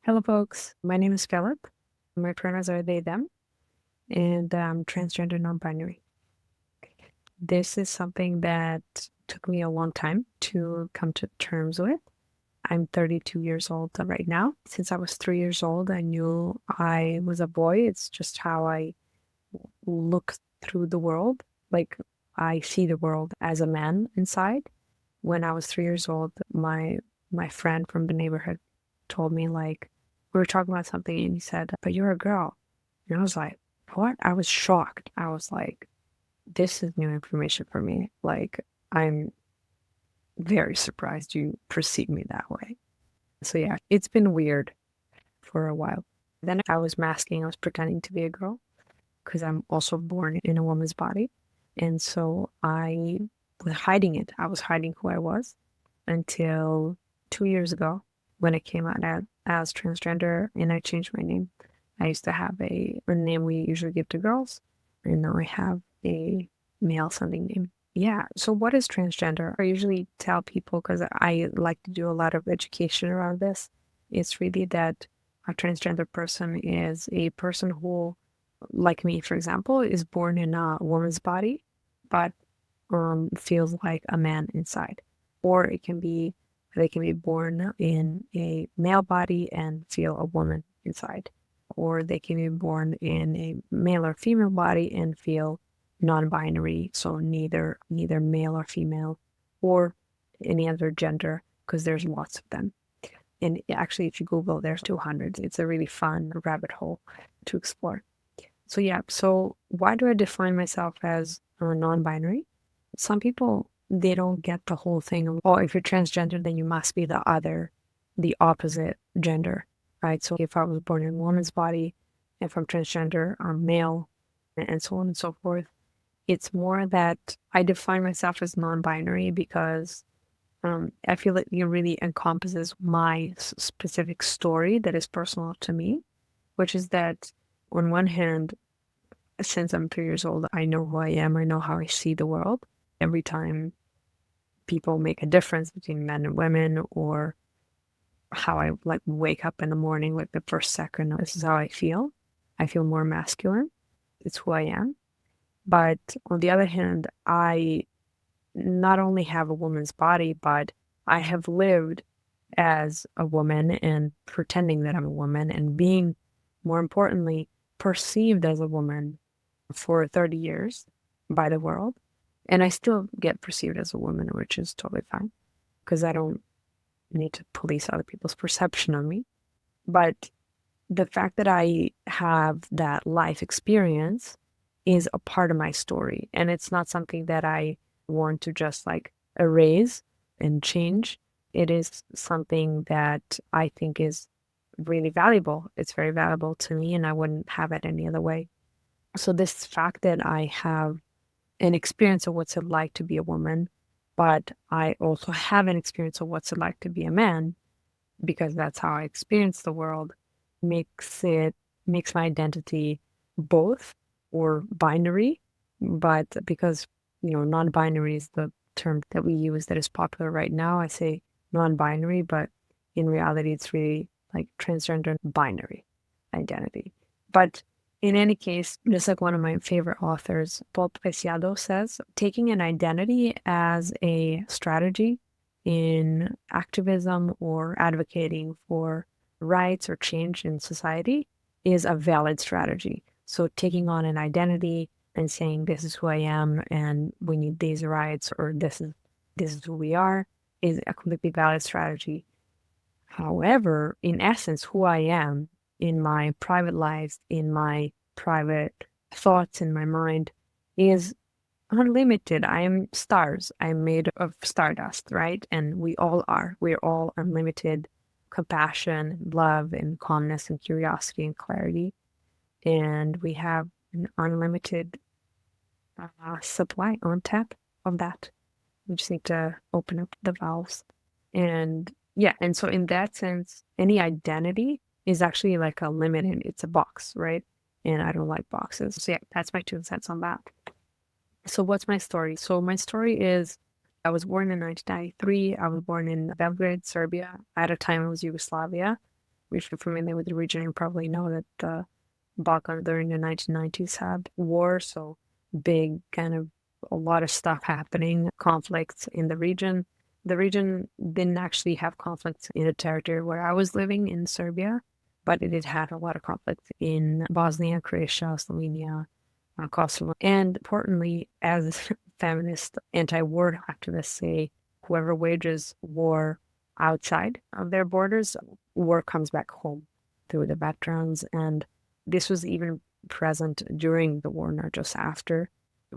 Hello, folks. My name is Philip. My pronouns are they, them, and I'm transgender non-binary. This is something that took me a long time to come to terms with. I'm 32 years old right now. Since I was 3 years old, I knew I was a boy. It's just how I look through the world. Like, I see the world as a man inside. When I was 3 years old, my friend from the neighborhood told me, like, we were talking about something and he said, "But you're a girl." And I was like, "What?" I was shocked. I was like, this is new information for me. Like, I'm very surprised you perceive me that way. So yeah, it's been weird for a while. Then I was masking, I was pretending to be a girl because I'm also born in a woman's body. And so I was hiding it. I was hiding who I was until 2 years ago when I came out as transgender and I changed my name. I used to have a name we usually give to girls, and now I have a male sounding name. Yeah, so what is transgender? I usually tell people, because I like to do a lot of education around this, it's really that a transgender person is a person who, like me, for example, is born in a woman's body, but feels like a man inside. Or it can be they can be born in a male body and feel a woman inside. Or they can be born in a male or female body and feel non-binary, so neither male or female, or any other gender, because there's lots of them. And actually, if you Google, there's 200. It's a really fun rabbit hole to explore. So yeah, so why do I define myself as non-binary? Some people, they don't get the whole thing of, oh, if you're transgender, then you must be the opposite gender, right? So if I was born in a woman's body, if I'm transgender, I'm male, and so on and so forth. It's more that I define myself as non-binary because I feel like it really encompasses my specific story that is personal to me, which is that on one hand, since I'm 3 years old, I know who I am. I know how I see the world. Every time people make a difference between men and women, or how I like wake up in the morning, like the first second, this is how I feel. I feel more masculine. It's who I am. But on the other hand, I not only have a woman's body, but I have lived as a woman and pretending that I'm a woman and being, more importantly, perceived as a woman for 30 years by the world. And I still get perceived as a woman, which is totally fine because I don't need to police other people's perception of me. But the fact that I have that life experience is a part of my story. And it's not something that I want to just like erase and change. It is something that I think is really valuable. It's very valuable to me, and I wouldn't have it any other way. So, this fact that I have an experience of what's it like to be a woman, but I also have an experience of what's it like to be a man, because that's how I experience the world, makes it makes my identity both or binary. But because, non-binary is the term that we use that is popular right now, I say non-binary, but in reality, it's really like transgender binary identity. But in any case, just like one of my favorite authors, Paul Preciado, says, taking an identity as a strategy in activism or advocating for rights or change in society is a valid strategy. So taking on an identity and saying this is who I am and we need these rights, or this is who we are, is a completely valid strategy. However, in essence, who I am in my private life, in my private thoughts, in my mind, is unlimited. I am stars. I'm made of stardust, right? And we all are. We're all unlimited compassion, love, and calmness, and curiosity and clarity. And we have an unlimited supply on tap of that. We just need to open up the valves. And yeah, and so in that sense, any identity is actually like a limit, and it's a box, right? And I don't like boxes. So yeah, that's my 2 cents on that. So what's my story? So my story is I was born in 1993. I was born in Belgrade, Serbia. At a time it was Yugoslavia. if you're familiar with the region, you probably know that the Balkans during the 1990s had war, so big kind of a lot of stuff happening, conflicts in the region. The region didn't actually have conflicts in the territory where I was living in Serbia, but it did have a lot of conflicts in Bosnia, Croatia, Slovenia, Kosovo. And importantly, as feminist anti-war activists say, whoever wages war outside of their borders, war comes back home through the veterans. And this was even present during the war, not just after,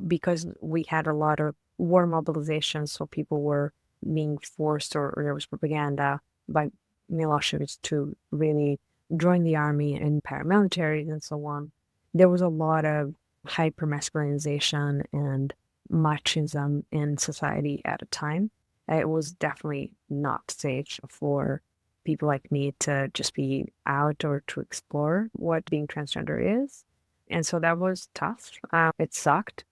because we had a lot of war mobilization. So people were being forced, or there was propaganda by Milosevic to really join the army and paramilitaries and so on. There was a lot of hyper-masculinization and machismo in society at a time. It was definitely not safe for people like me to just be out or to explore what being transgender is. And so that was tough. It sucked.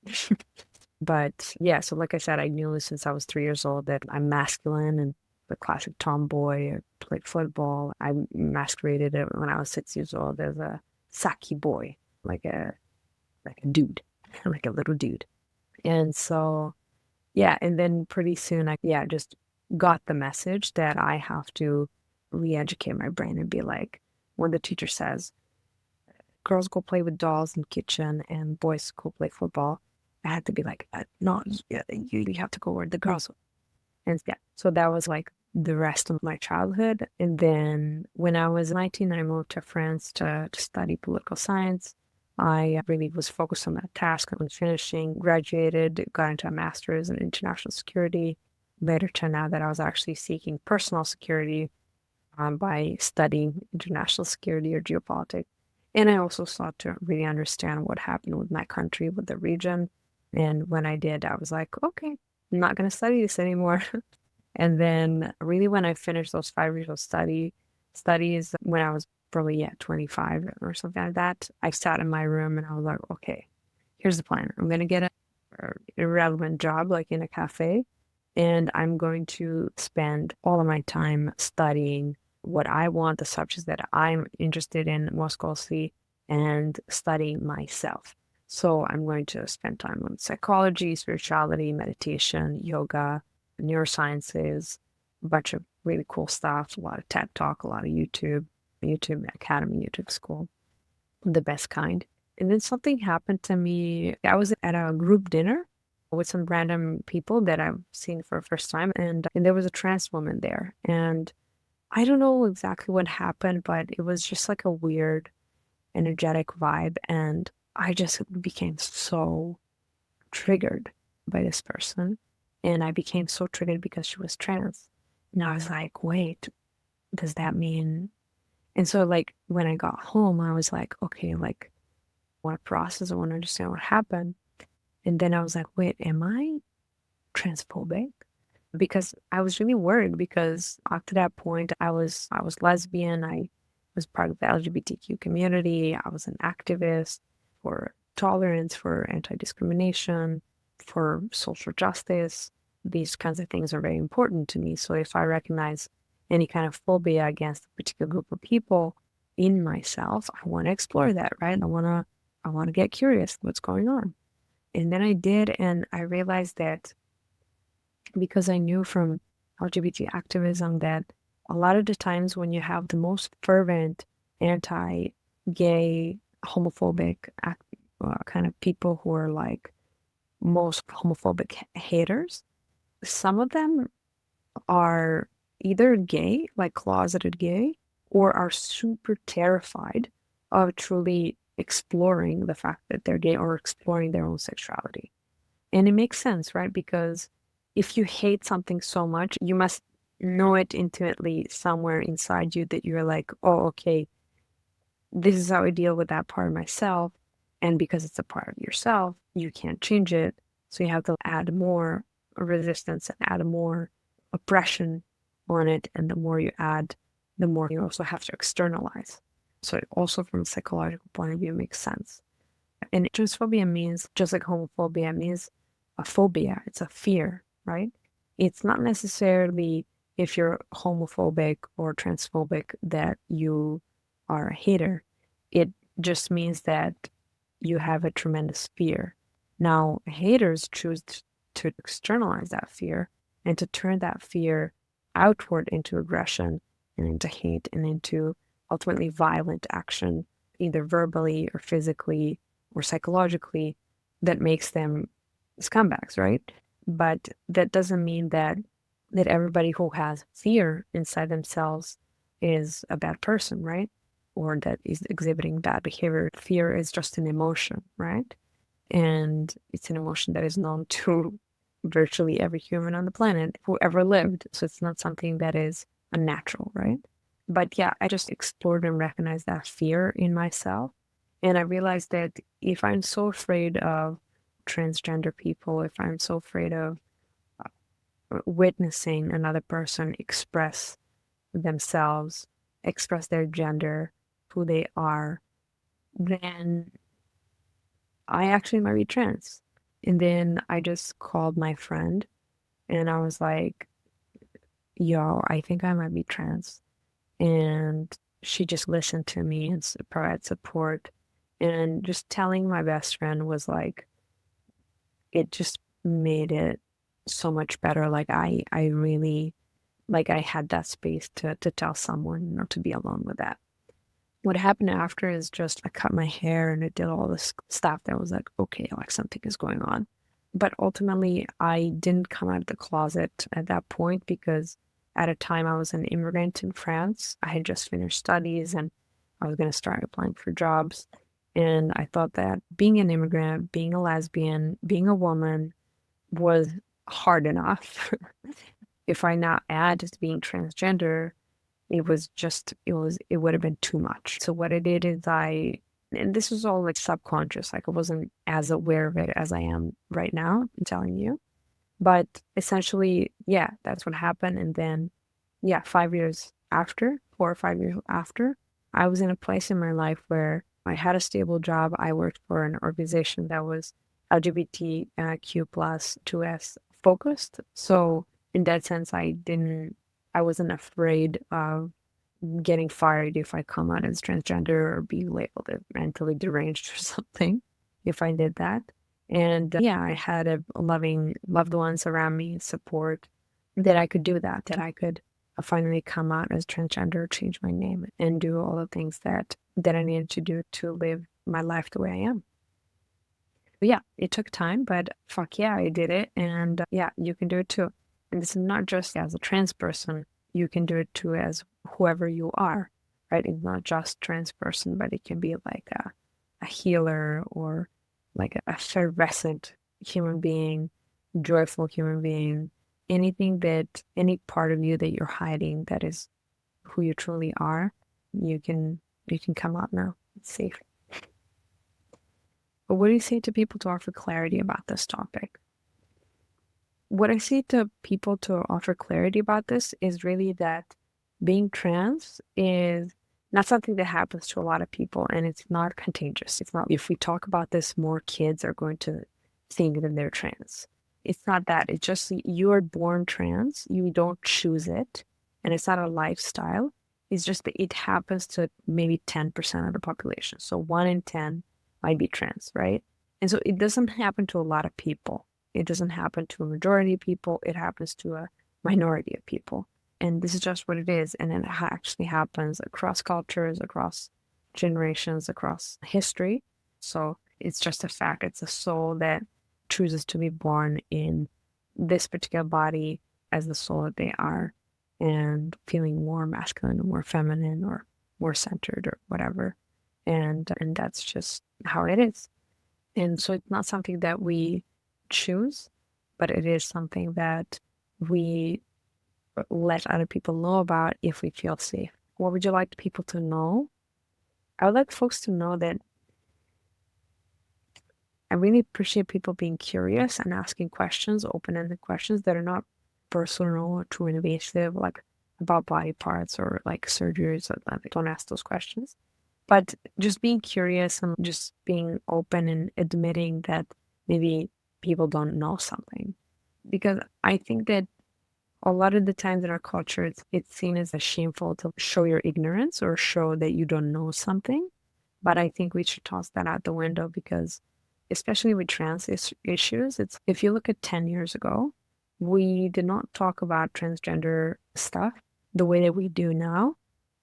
But yeah, so like I said, I knew since I was 3 years old that I'm masculine and the classic tomboy. I played football. I masqueraded it when I was 6 years old as a Saki boy, like a dude, like a little dude. And so, yeah, and then pretty soon just got the message that I have to re-educate my brain and be like, when the teacher says, girls go play with dolls in the kitchen and boys go play football, I had to be like, no, you have to go where the girls are. And yeah, so that was like the rest of my childhood. And then when I was 19, I moved to France to study political science. I really was focused on that task. I was finishing, graduated, got into a master's in international security. Later turned out that I was actually seeking personal security by studying international security or geopolitics. And I also sought to really understand what happened with my country, with the region. And when I did, I was like, okay, I'm not going to study this anymore. And then really when I finished those 5 years of studies, when I was probably 25 or something like that, I sat in my room and I was like, okay, here's the plan. I'm going to get a irrelevant job like in a cafe, and I'm going to spend all of my time studying what I want, the subjects that I'm interested in most closely, and studying myself. So I'm going to spend time on psychology, spirituality, meditation, yoga, neurosciences, a bunch of really cool stuff, a lot of TED Talk, a lot of YouTube Academy, YouTube School, the best kind. And then something happened to me. I was at a group dinner with some random people that I've seen for the first time, and there was a trans woman there. And I don't know exactly what happened, but it was just like a weird, energetic vibe. And I just became so triggered by this person. And I became so triggered because she was trans. And I was like, wait, does that mean? And so, like, when I got home, I was like, okay, like, I want to process, I want to understand what happened. And then I was like, wait, am I transphobic? Because I was really worried because up to that point I was lesbian, I was part of the LGBTQ community, I was an activist for tolerance, for anti-discrimination, for social justice. These kinds of things are very important to me. So if I recognize any kind of phobia against a particular group of people in myself, I want to explore that, right? I want to get curious what's going on. And then I did, and I realized that because I knew from LGBT activism that a lot of the times when you have the most fervent anti-gay, homophobic kind of people who are like most homophobic haters, some of them are either gay, like closeted gay, or are super terrified of truly exploring the fact that they're gay or exploring their own sexuality. And it makes sense, right? Because if you hate something so much, you must know it intimately somewhere inside you that you're like, oh, okay, this is how I deal with that part of myself. And because it's a part of yourself, you can't change it. So you have to add more resistance and add more oppression on it. And the more you add, the more you also have to externalize. So it also from a psychological point of view makes sense. And transphobia means, just like homophobia means a phobia, it's a fear, right? It's not necessarily if you're homophobic or transphobic that you are a hater. It just means that you have a tremendous fear. Now, haters choose to externalize that fear and to turn that fear outward into aggression and into hate and into ultimately violent action, either verbally or physically or psychologically, that makes them scumbags, right? But that doesn't mean that everybody who has fear inside themselves is a bad person, right? Or that is exhibiting bad behavior. Fear is just an emotion, right? And it's an emotion that is known to virtually every human on the planet who ever lived. So it's not something that is unnatural, right? But yeah, I just explored and recognized that fear in myself. And I realized that if I'm so afraid of transgender people, if I'm so afraid of witnessing another person express themselves, express their gender, who they are, then I actually might be trans. And then I just called my friend and I was like, yo, I think I might be trans. And she just listened to me and provided support. And just telling my best friend was like, it just made it so much better. Like I really, like I had that space to tell someone, not to be alone with that. What happened after is just I cut my hair and it did all this stuff that was like, okay, like something is going on. But ultimately, I didn't come out of the closet at that point because at a time I was an immigrant in France. I had just finished studies and I was going to start applying for jobs. And I thought that being an immigrant, being a lesbian, being a woman was hard enough. If I now add just being transgender, it would have been too much. So what I did is and this was all like subconscious, like I wasn't as aware of it as I am right now, I'm telling you. But essentially, yeah, that's what happened. And then, yeah, 5 years after, 4 or 5 years after, I was in a place in my life where I had a stable job. I worked for an organization that was LGBTQ plus 2S focused. So in that sense, I wasn't afraid of getting fired if I come out as transgender or being labeled as mentally deranged or something, if I did that. And yeah, I had a loving loved ones around me, support that I could do that, that I could finally come out as transgender, change my name, and do all the things that I needed to do to live my life the way I am. But yeah, it took time, but fuck yeah, I did it. And yeah, you can do it too. And this is not just as a trans person, you can do it too as whoever you are, right? It's not just trans person, but it can be like a healer or like a effervescent human being, joyful human being, any part of you that you're hiding that is who you truly are, you can come out now. It's safe. But what do you say to people to offer clarity about this topic? What I say to people to offer clarity about this is really that being trans is not something that happens to a lot of people and it's not contagious. It's not, if we talk about this, more kids are going to think that they're trans. It's not that. It's just you are born trans, you don't choose it, and it's not a lifestyle. It's just that it happens to maybe 10% of the population. So 1 in 10 might be trans, right? And so it doesn't happen to a lot of people. It doesn't happen to a majority of people. It happens to a minority of people. And this is just what it is. And it actually happens across cultures, across generations, across history. So it's just a fact. It's a soul that chooses to be born in this particular body as the soul that they are and feeling more masculine or more feminine or more centered or whatever. And that's just how it is. And so it's not something that we choose, but it is something that we let other people know about if we feel safe. What would you like people to know? I would like folks to know that I really appreciate people being curious and asking questions, open-ended questions that are not personal or too invasive, like about body parts or like surgeries. Don't ask those questions. But just being curious and just being open and admitting that maybe people don't know something. Because I think that A lot of the times in our culture, it's seen as a shameful to show your ignorance or show that you don't know something. But I think we should toss that out the window because, especially with trans issues, it's if you look at 10 years ago, we did not talk about transgender stuff the way that we do now.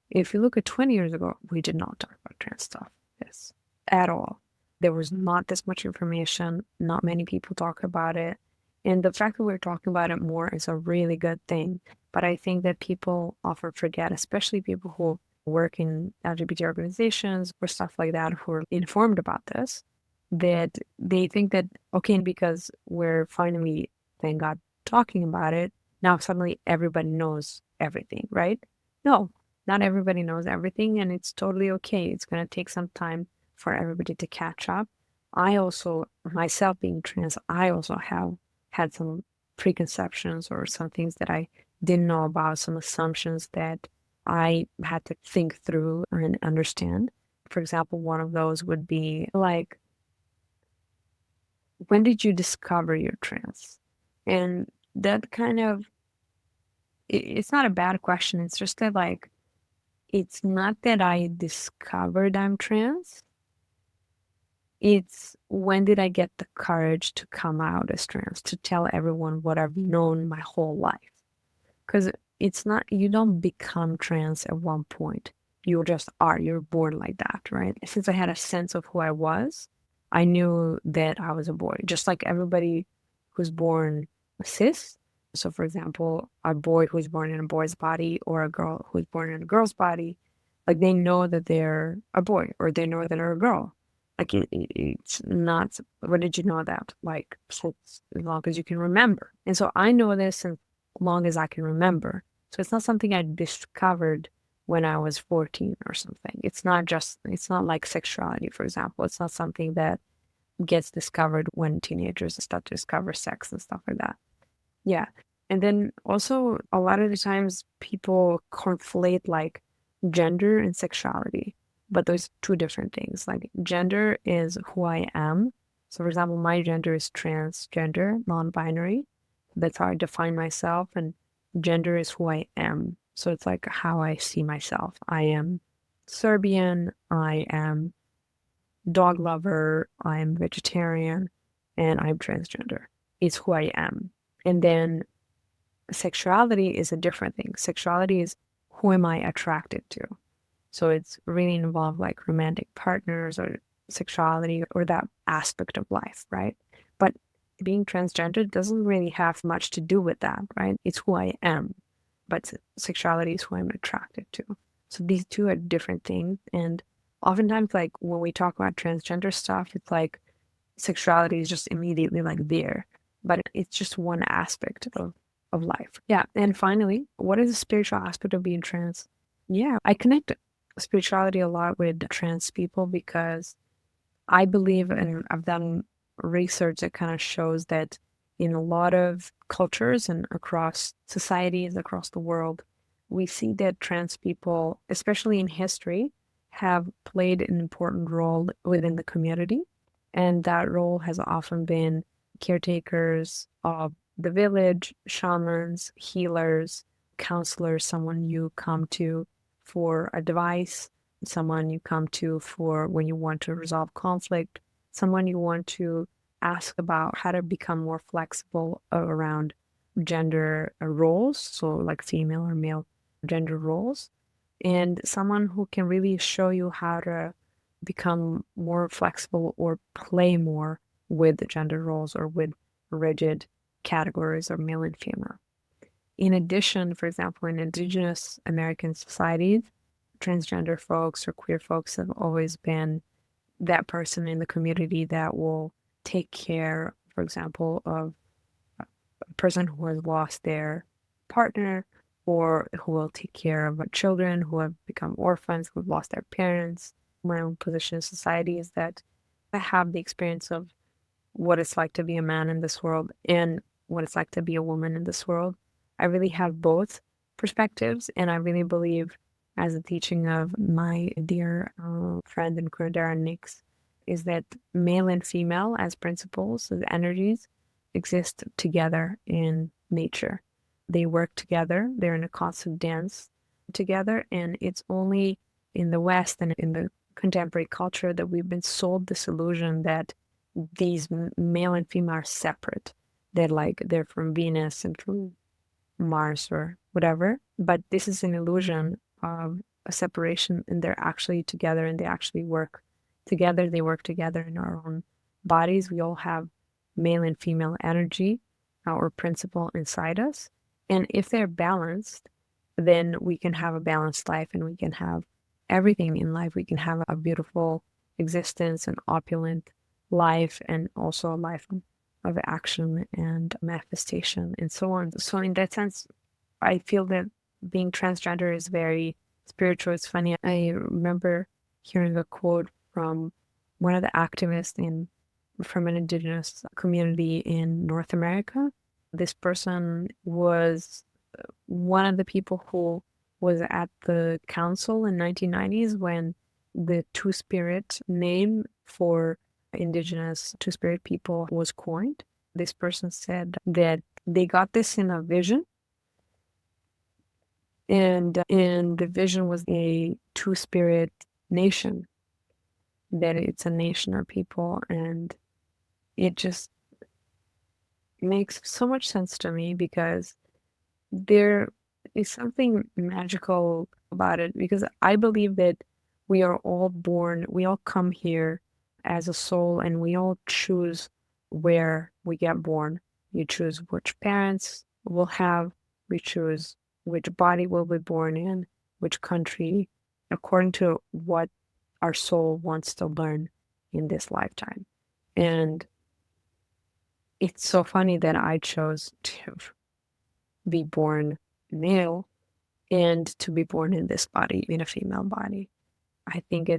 If you look at 20 years ago, we did not talk about trans stuff, yes, at all. There was not this much information, not many people talk about it. And the fact that we're talking about it more is a really good thing. But I think that people often forget, especially people who work in LGBT organizations or stuff like that, who are informed about this, that they think that, okay, because we're finally, thank God, talking about it, now suddenly everybody knows everything, right? No, not everybody knows everything, and it's totally okay. It's going to take some time for everybody to catch up. I also, myself being trans, I also have had some preconceptions or some things that I didn't know about, some assumptions that I had to think through and understand. For example, one of those would be like, when did you discover you're trans? And that kind of, it's not a bad question. It's just that, like, it's not that I discovered I'm trans. It's when did I get the courage to come out as trans, to tell everyone what I've known my whole life. Because it's not, you don't become trans at one point. You just are, you're born like that, right? Since I had a sense of who I was, I knew that I was a boy, just like everybody who's born cis. So, for example, a boy who's born in a boy's body or a girl who's born in a girl's body, like they know that they're a boy or they know that they're a girl. Like it's not, when did you know that? Like, since as long as you can remember. And so I know this since long as I can remember. So it's not something I discovered when I was 14 or something. It's not like sexuality, for example. It's not something that gets discovered when teenagers start to discover sex and stuff like that. Yeah. And then also, a lot of the times people conflate like gender and sexuality, but those two different things. Like, gender is who I am. So, for example, my gender is transgender, non-binary. That's how I define myself. And gender is who I am. So it's like how I see myself. I am Serbian. I am dog lover. I am vegetarian, and I'm transgender. It's who I am. And then sexuality is a different thing. Sexuality is who am I attracted to? So it's really involved like romantic partners or sexuality or that aspect of life, right? But being transgender doesn't really have much to do with that, right? It's who I am, but sexuality is who I'm attracted to. So these two are different things. And oftentimes, like when we talk about transgender stuff, it's like sexuality is just immediately like there, but it's just one aspect of life. Yeah. And finally, what is the spiritual aspect of being trans? Yeah, I connect spirituality a lot with trans people because I believe, and I've done research that kind of shows that in a lot of cultures and across societies across the world, we see that trans people, especially in history, have played an important role within the community. And that role has often been caretakers of the village, shamans, healers, counselors, someone you come to for advice, someone you come to for when you want to resolve conflict, someone you want to ask about how to become more flexible around gender roles, so like female or male gender roles, and someone who can really show you how to become more flexible or play more with the gender roles or with rigid categories of male and female. In addition, for example, in Indigenous American societies, transgender folks or queer folks have always been that person in the community that will take care, for example, of a person who has lost their partner or who will take care of children who have become orphans, who have lost their parents. My own position in society is that I have the experience of what it's like to be a man in this world and what it's like to be a woman in this world. I really have both perspectives, and I really believe, as a teaching of my dear friend and Kundera Nix, is that male and female as principles, as energies, exist together in nature. they work together. They're in a constant dance together. And it's only in the West and in the contemporary culture that we've been sold this illusion that these male and female are separate. They're from Venus and from Mars or whatever. But this is an illusion of a separation, and they're actually together and they actually work together. They work together in our own bodies. We all have male and female energy or principle inside us. And if they're balanced, then we can have a balanced life and we can have everything in life. We can have a beautiful existence, an opulent life, and also a life of action and manifestation and so on. So in that sense, I feel that being transgender is very spiritual. It's funny. I remember hearing a quote from one of the activists from an indigenous community in North America. This person was one of the people who was at the council in 1990s when the Two-Spirit name for indigenous Two-Spirit people was coined. This person said that they got this in a vision, and the vision was a Two-Spirit nation, that it's a nation or people, and it just makes so much sense to me because there is something magical about it, because I believe that we are all born, we all come here as a soul, and we all choose where we get born. You choose which parents we'll have, we choose which body we'll be born in, which country, according to what our soul wants to learn in this lifetime. And it's so funny that I chose to be born male and to be born in this body, in a female body. I think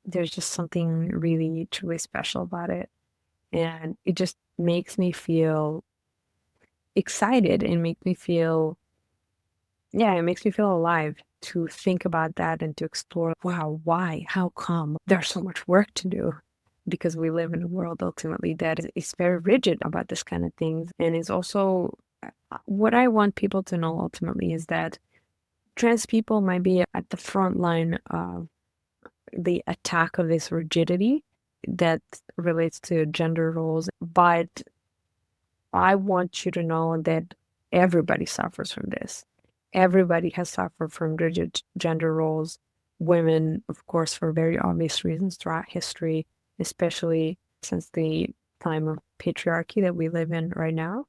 there's just something really truly special about it. And it just makes me feel excited and makes me feel, yeah, it makes me feel alive to think about that and to explore, wow, why? How come? There's so much work to do because we live in a world ultimately that is very rigid about this kind of things. And is also what I want people to know ultimately is that trans people might be at the front line of the attack of this rigidity that relates to gender roles, but I want you to know that everybody suffers from this. Everybody has suffered from rigid gender roles. Women, of course, for very obvious reasons throughout history, especially since the time of patriarchy that we live in right now.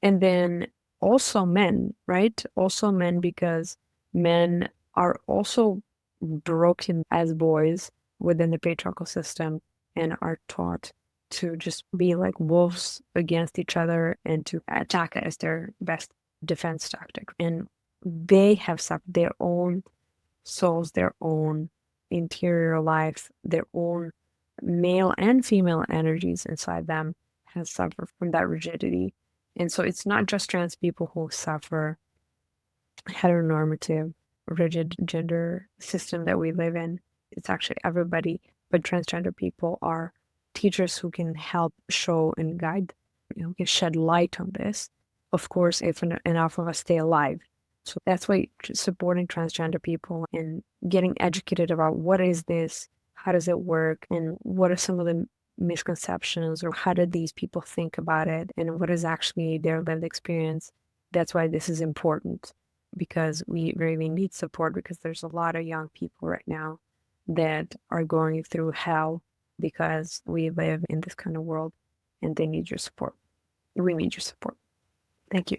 And then also men, right? Also men, because men are also broken as boys within the patriarchal system and are taught to just be like wolves against each other and to attack as their best defense tactic. And they have suffered their own souls, their own interior life, their own male and female energies inside them has suffered from that rigidity. And so it's not just trans people who suffer heteronormative, rigid gender system that we live in. It's actually everybody, but transgender people are teachers who can help show and guide, can shed light on this. Of course, if enough of us stay alive. So that's why supporting transgender people and getting educated about what is this, how does it work, and what are some of the misconceptions, or how do these people think about it, and what is actually their lived experience. That's why this is important, because we really need support, because there's a lot of young people right now that are going through hell because we live in this kind of world, and they need your support. We need your support. Thank you.